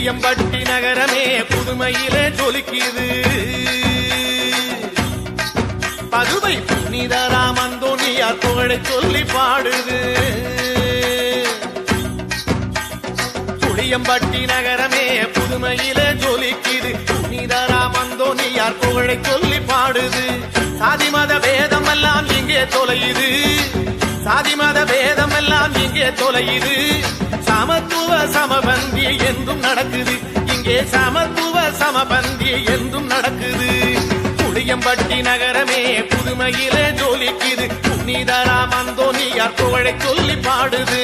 புளியம்பட்டி நகரமே புதுமையிலே ஜொலிக்குது. பதுவை புனிதராம் அந்தோனியார் புகழை சொல்லி பாடுது. புளியம்பட்டி நகரமே புதுமையிலே ஜொலிக்குது. புனிதராம் அந்தோனியார் புகழை சொல்லி பாடுது. சாதி மத பேதம் எல்லாம் இங்கே தொலையுது. சாதி மத பேதம் எல்லாம் இங்கே தொலையுது. சமத்துவ சமபந்தி என்றும் நடக்குது. இங்கே சமத்துவ சமபந்தி என்றும் நடக்குது. புளியம்பட்டி நகரமே புதுமையிலே ஜொலிக்குது. புனிதராம் அந்தோனியார் புகழை சொல்லி பாடுது.